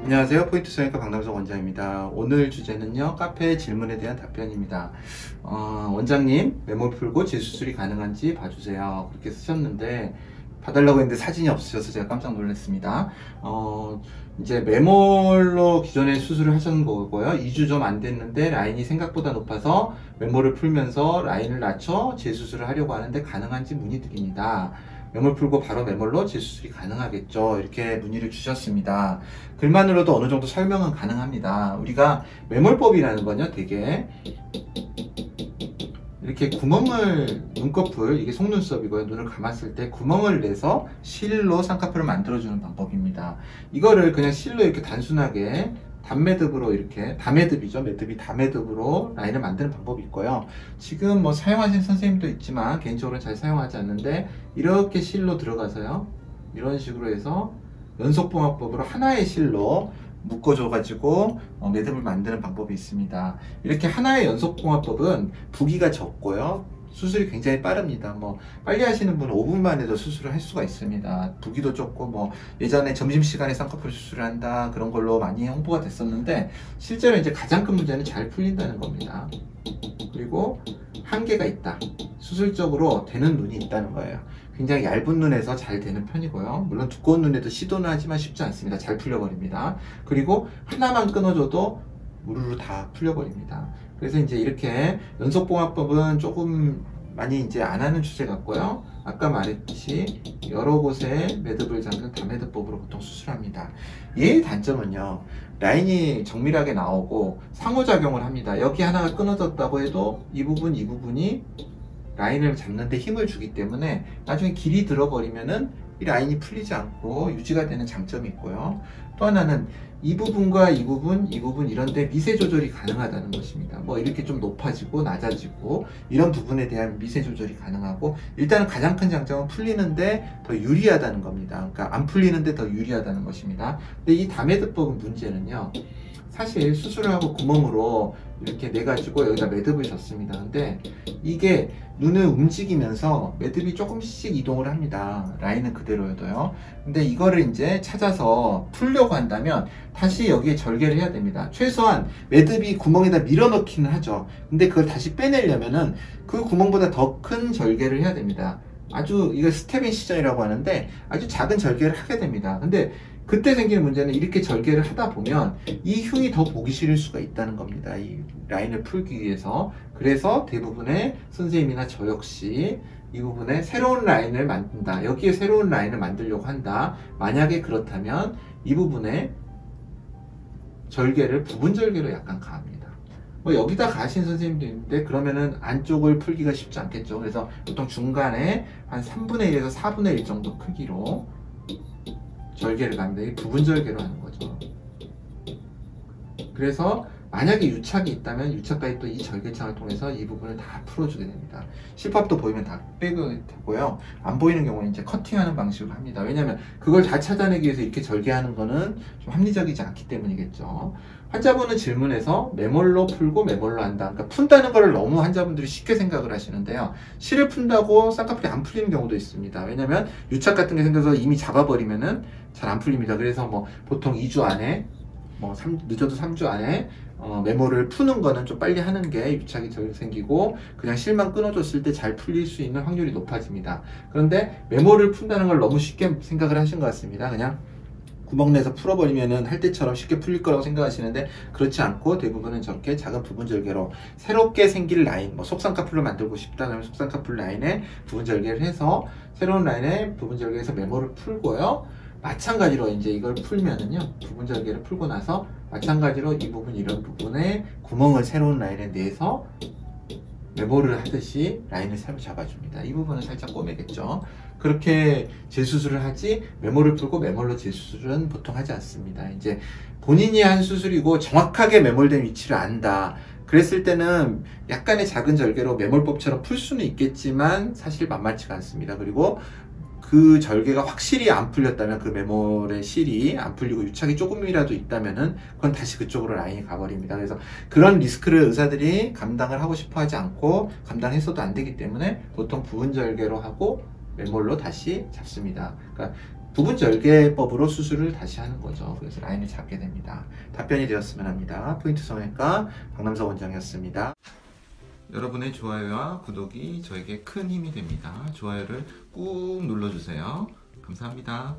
안녕하세요. 포인트 성형외과 박남석 원장입니다. 오늘 주제는요, 카페 질문에 대한 답변입니다. 원장님, 매몰 풀고 재수술이 가능한지 봐주세요. 그렇게 쓰셨는데, 봐달라고 했는데 사진이 없으셔서 제가 깜짝 놀랐습니다. 이제 매몰로 기존에 수술을 하신 거고요. 2주 좀 안 됐는데 라인이 생각보다 높아서 매몰을 풀면서 라인을 낮춰 재수술을 하려고 하는데 가능한지 문의드립니다. 매몰 풀고 바로 매몰로 재수술이 가능하겠죠. 이렇게 문의를 주셨습니다. 글만으로도 어느 정도 설명은 가능합니다. 우리가 매몰법이라는 건요, 되게 이렇게 구멍을, 눈꺼풀, 이게 속눈썹이고요. 눈을 감았을 때 구멍을 내서 실로 쌍꺼풀을 만들어주는 방법입니다. 이거를 그냥 실로 이렇게 단순하게 단매듭으로 이렇게, 다매듭이죠. 매듭이 다매듭으로 라인을 만드는 방법이 있고요. 지금 뭐 사용하시는 선생님도 있지만 개인적으로는 잘 사용하지 않는데, 이렇게 실로 들어가서요, 이런 식으로 해서 연속봉합법으로 하나의 실로 묶어줘가지고 매듭을 만드는 방법이 있습니다. 이렇게 하나의 연속봉합법은 부기가 적고요, 수술이 굉장히 빠릅니다. 뭐 빨리 하시는 분은 5분만 해도 수술을 할 수가 있습니다. 부기도 적고, 뭐 예전에 점심시간에 쌍꺼풀 수술을 한다 그런 걸로 많이 홍보가 됐었는데, 실제로 이제 가장 큰 문제는 잘 풀린다는 겁니다. 그리고 한계가 있다, 수술적으로 되는 눈이 있다는 거예요. 굉장히 얇은 눈에서 잘 되는 편이고요. 물론 두꺼운 눈에도 시도는 하지만 쉽지 않습니다. 잘 풀려버립니다. 그리고 하나만 끊어줘도 우르르 다 풀려버립니다. 그래서 이제 이렇게 연속봉합법은 조금 많이 이제 안 하는 추세 같고요. 아까 말했듯이 여러 곳에 매듭을 잠근 다매듭법으로 보통 수술합니다. 얘의 단점은요, 라인이 정밀하게 나오고 상호작용을 합니다. 여기 하나가 끊어졌다고 해도 이 부분이 라인을 잡는데 힘을 주기 때문에 나중에 길이 들어버리면은 이 라인이 풀리지 않고 유지가 되는 장점이 있고요. 또 하나는 이 부분과 이 부분 이런데 미세 조절이 가능하다는 것입니다. 뭐 이렇게 좀 높아지고 낮아지고 이런 부분에 대한 미세 조절이 가능하고, 일단은 가장 큰 장점은 풀리는데 더 유리하다는 겁니다. 그러니까 안 풀리는데 더 유리하다는 것입니다. 근데 이 다매듭법은 문제는요, 사실 수술을 하고 구멍으로 이렇게 내가지고 여기다 매듭을 졌습니다. 근데 이게 눈을 움직이면서 매듭이 조금씩 이동을 합니다. 라인은 그대로여도요. 근데 이거를 이제 찾아서 풀려고 한다면 다시 여기에 절개를 해야 됩니다. 최소한 매듭이 구멍에다 밀어넣기는 하죠. 근데 그걸 다시 빼내려면은 그 구멍보다 더 큰 절개를 해야 됩니다. 아주, 이거 스텝 인시전이라고 하는데 아주 작은 절개를 하게 됩니다. 근데 그때 생기는 문제는 이렇게 절개를 하다 보면 이 흉이 더 보기 싫을 수가 있다는 겁니다. 이 라인을 풀기 위해서. 그래서 대부분의 선생님이나 저 역시 이 부분에 새로운 라인을 만든다, 여기에 새로운 라인을 만들려고 한다, 만약에 그렇다면 이 부분에 절개를 부분 절개로 약간 가합니다. 뭐 여기다 가신 선생님도 있는데 그러면은 안쪽을 풀기가 쉽지 않겠죠. 그래서 보통 중간에 한 3분의 1에서 4분의 1 정도 크기로 절개를 갑니다. 이 부분 절개로 하는 거죠. 그래서 만약에 유착이 있다면 유착까지 또 이 절개창을 통해서 이 부분을 다 풀어주게 됩니다. 실밥도 보이면 다 빼게 되고요. 안 보이는 경우는 이제 커팅하는 방식으로 합니다. 왜냐하면 그걸 다 찾아내기 위해서 이렇게 절개하는 거는 좀 합리적이지 않기 때문이겠죠. 환자분은 질문에서 매몰로 풀고 매몰로 한다, 그러니까 푼다는 거를 너무 환자분들이 쉽게 생각을 하시는데요. 실을 푼다고 쌍꺼풀이 안 풀리는 경우도 있습니다. 왜냐면 유착 같은 게 생겨서 이미 잡아버리면은 잘 안 풀립니다. 그래서 뭐 보통 2주 안에, 늦어도 3주 안에 매몰을 푸는 거는 좀 빨리 하는 게 유착이 덜 생기고 그냥 실만 끊어줬을 때 잘 풀릴 수 있는 확률이 높아집니다. 그런데 매몰을 푼다는 걸 너무 쉽게 생각을 하신 것 같습니다. 그냥 구멍 내서 풀어버리면은 할 때처럼 쉽게 풀릴 거라고 생각하시는데 그렇지 않고, 대부분은 저렇게 작은 부분 절개로 새롭게 생길 라인, 뭐 속쌍꺼풀로 만들고 싶다 그러면 속쌍꺼풀 라인에 부분 절개를 해서 새로운 라인에 부분 절개해서 매몰을 풀고요. 마찬가지로 이제 이걸 풀면은요, 부분 절개를 풀고 나서 마찬가지로 이 부분, 이런 부분에 구멍을 새로운 라인에 내서 매몰을 하듯이 라인을 새로 잡아줍니다. 이 부분은 살짝 꼬매겠죠. 그렇게 재수술을 하지, 매몰을 풀고 매몰로 재수술은 보통 하지 않습니다. 이제 본인이 한 수술이고 정확하게 매몰된 위치를 안다, 그랬을 때는 약간의 작은 절개로 매몰법처럼 풀 수는 있겠지만 사실 만만치가 않습니다. 그리고 그 절개가 확실히 안 풀렸다면, 그 매몰의 실이 안 풀리고 유착이 조금이라도 있다면은 그건 다시 그쪽으로 라인이 가버립니다. 그래서 그런 리스크를 의사들이 감당을 하고 싶어 하지 않고, 감당했어도 안 되기 때문에 보통 부분 절개로 하고 매몰로 다시 잡습니다. 그러니까 부분 절개법으로 수술을 다시 하는 거죠. 그래서 라인을 잡게 됩니다. 답변이 되었으면 합니다. 포인트 성형외과 박남석 원장이었습니다. 여러분의 좋아요와 구독이 저에게 큰 힘이 됩니다. 좋아요를 꾹 눌러주세요. 감사합니다.